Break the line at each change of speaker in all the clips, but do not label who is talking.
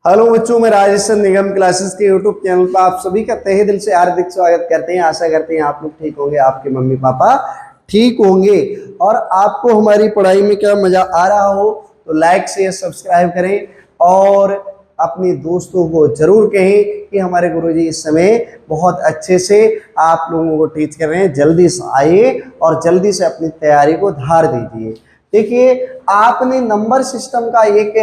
Hello बच्चों, मैं राजेश निगम classes के यूट्यूब चैनल पर आप सभी का तहे दिल से हार्दिक स्वागत करते हैं। आशा करते हैं आप लोग ठीक होंगे, आपके मम्मी पापा ठीक होंगे और आपको हमारी पढ़ाई में क्या मजा आ रहा हो तो लाइक शेयर सब्सक्राइब करें और अपने दोस्तों को जरूर कहें कि हमारे गुरुजी इस समय बहुत अच्छे से आप लोगों को टीच कर रहे हैं। जल्दी से आइए और जल्दी से अपनी तैयारी को धार दीजिए। देखिए, आपने नंबर सिस्टम का एक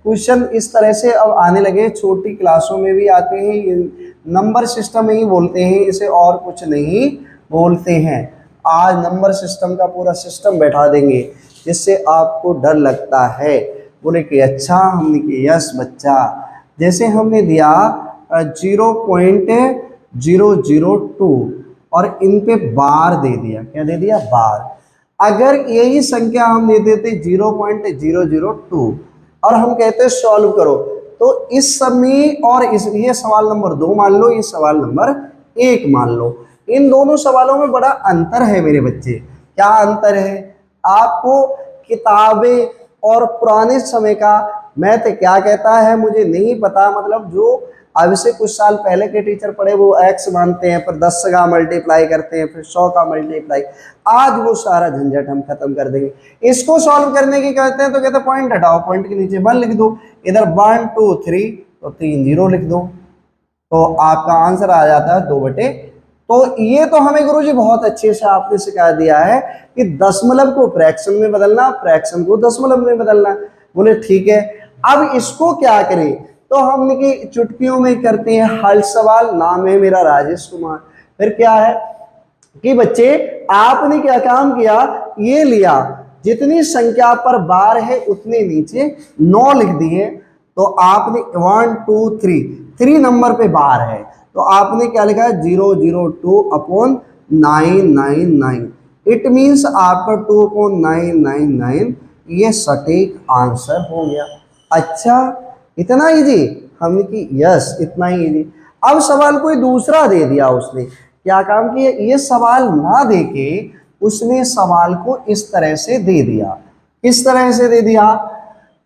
क्वेश्चन इस तरह से अब आने लगे, छोटी क्लासों में भी आते हैं। नंबर सिस्टम ही बोलते हैं इसे, और कुछ नहीं बोलते हैं। आज नंबर सिस्टम का पूरा सिस्टम बैठा देंगे जिससे आपको डर लगता है। बोले कि अच्छा, हमने कि यस बच्चा। जैसे हमने दिया 0.002 और इन पे बार दे दिया। क्या दे दिया? बार। अगर यही संख्या हम दे देते 0.002 और हम कहते सॉल्व करो, तो इस समय और इस ये सवाल नंबर 2 मान लो, ये सवाल नंबर 1 मान लो। इन दोनों सवालों में बड़ा अंतर है मेरे बच्चे। क्या अंतर है? आपको किताबें और पुराने समय का मैथ क्या कहता है मुझे नहीं पता, मतलब जो अब से कुछ साल पहले के टीचर पढ़े वो एक्स मानते हैं, फिर 10 का मल्टीप्लाई करते हैं, फिर 100 का मल्टीप्लाई। आज वो सारा झंझट हम खत्म कर देंगे। इसको सॉल्व करने की कहते हैं तो कहते हैं पॉइंट हटाओ, पॉइंट के नीचे 1 लिख दो, इधर 1 2 3 तो 3 0 लिख दो, तो आपका आंसर आ जाता है 2/। तो ये तो हमें गुरुजी बहुत अच्छे से आपने सिखा दिया है कि दशमलव को फ्रैक्शन में बदलना, फ्रैक्शन को दशमलव में बदलना। बोले ठीक है, अब इसको क्या करें? तो हम की चुटकियों में करते हैं हल सवाल। नाम है मेरा राजेश कुमार। फिर क्या है कि बच्चे आपने क्या काम किया, ये लिया जितनी संख्या पर बार है उतने नीचे 9 लिख दिए। तो आपने 1 2 3 नंबर पे बार है, तो आपने क्या लिखा है 002/999। इट मीन्स आपका 2/999 ये सटीक आंसर हो गया। अच्छा, इतना इजी? हमने की यस, इतना ही इजी। अब सवाल कोई दूसरा दे दिया, उसने क्या काम किया, ये सवाल ना देके उसने सवाल को इस तरह से दे दिया। किस तरह से दे दिया?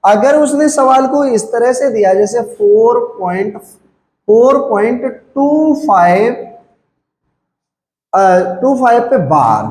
अगर उसने सवाल को इस तरह से दिया जैसे 4.25 पे बार,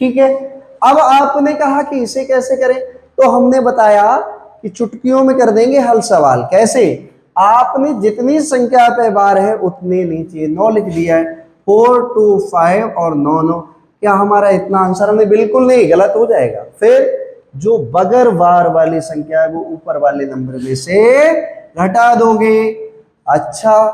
ठीक है। अब आपने कहा कि इसे कैसे करें, तो हमने बताया कि चुटकियों में कर देंगे हल सवाल। कैसे? आपने जितनी संख्या पे बार है उतने नीचे 9 लिख दिया है। 4 2 5 और 9 9। क्या हमारा इतना आंसर? हमें बिल्कुल नहीं, गलत हो जाएगा। फिर जो बगैर बार वाली संख्या है वो ऊपर वाले नंबर में से घटा दोगे। अच्छा,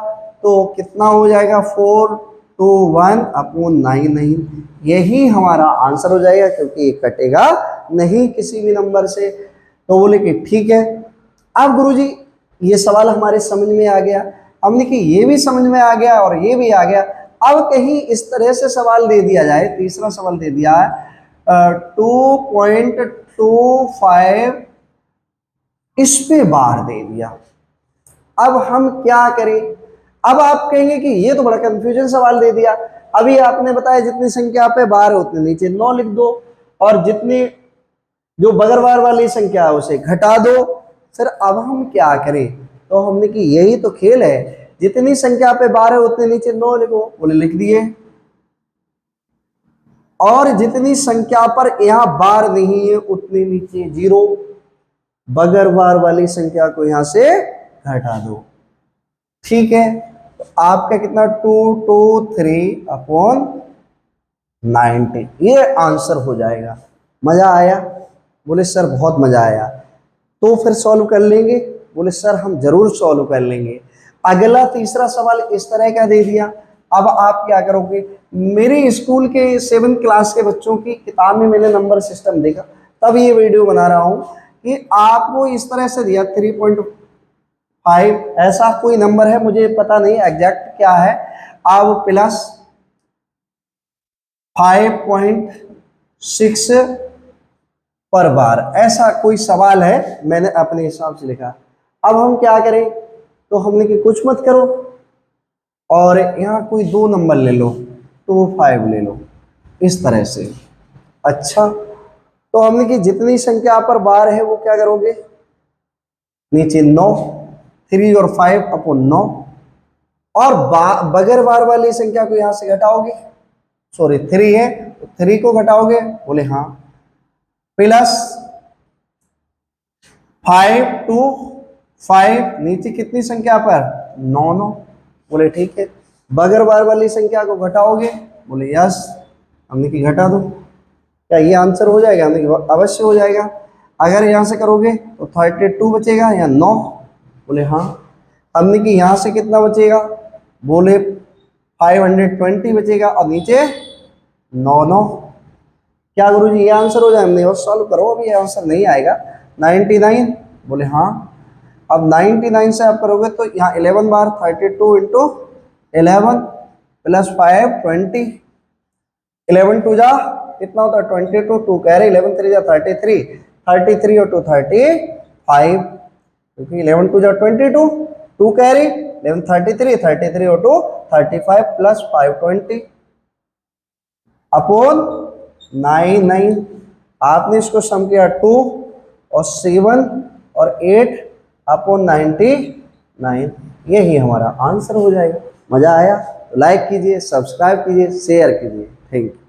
तो कितना हो जाएगा? 421/9। यही हमारा आंसर हो जाएगा, क्योंकि ये कटेगा नहीं किसी भी नंबर से। तो बोले कि ठीक है। अब गुरुजी ये सवाल हमारे समझ में आ गया, हमने कि ये भी समझ में आ गया और ये भी आ गया। अब कहीं इस तरह से सवाल दे दिया जाए, तीसरा सवाल दे दिया है 2.25 इस पे बार दे दिया। अब हम क्या करें? अब आप कहेंगे कि ये तो बड़ा कंफ्यूजन सवाल दे दिया। अभी आपने बताया जितनी संख्या पे बार है उतने नीचे 9 लिख दो, और जितनी जो बगैर बार वाली संख्या है उसे घटा दो। सर अब हम क्या करें? तो हमने कि यही तो खेल है, जितनी संख्या पे बार है उतने नीचे 9 लिखो। बोले लिख दिए। और जितनी संख्या पर यहां बार नहीं है उतने नीचे 0, बगैर बार वाली संख्या को यहां से घटा दो। ठीक है, तो आपका कितना 223/90 ये आंसर हो जाएगा। मजा आया? बोले सर बहुत मजा आया। तो फिर सॉल्व कर लेंगे? बोले सर हम जरूर सॉल्व कर लेंगे। अगला तीसरा सवाल इस तरह का दे दिया। अब आप क्या करोगे? मेरे स्कूल के 7th क्लास के बच्चों की किताब में मैंने नंबर सिस्टम देखा, तब ये वीडियो बना रहा हूं कि आपको इस तरह से दिया 3.5, ऐसा कोई नंबर है, मुझे पता नहीं एग्जैक्ट क्या है। अब प्लस 5.6 पर बार, ऐसा कोई सवाल है, मैंने अपने हिसाब से लिखा। अब हम क्या करें? तो हमने कि कुछ मत करो और यहाँ कोई 2 नंबर ले लो, 25 ले लो, इस तरह से। अच्छा, तो हमने कि जितनी संख्या पर बार है वो क्या करोगे? नीचे 9, 3 और 5 अपॉन 9, और बगैर बार वाली संख्या को यहां से घटाओगे, सॉरी 3 है तो 3 को घटाओगे, बोले हाँ, प्लस 5 2 5, नीचे कितनी संख्या पर 9 9, बोले ठीक है। बगैर बार वाली संख्या को घटाओगे, बोले यस, हमने की घटा दो। क्या ये आंसर हो जाएगा? हमने की अवश्य हो जाएगा। अगर यहाँ से करोगे तो 32 बचेगा या 9, बोले हाँ। हमने की यहाँ से कितना बचेगा, बोले 520 बचेगा, और नीचे 9 9। क्या गुरुजी ये आंसर हो जाए? हमने और सॉल्व करो, अभी ये आंसर नहीं आएगा। 99, बोले हाँ। अब 99 से आप करोगे तो यहाँ 11 बार 32 इंटू 11 प्लस 5 20, 11 टू जा कितना होता है 22, 2 कह रहे 11 3 जा 33, 33 और 2 35, क्योंकि 11 टू जा 22, 2 कह रही 11 33, 33 और 2 35 प्लस 520 अपॉन 9 आपने इसको सम किया 2 और 7 और 8 अपॉन 99, यही हमारा आंसर हो जाएगा। मजा आया तो लाइक कीजिए, सब्सक्राइब कीजिए, शेयर कीजिए। Thank you.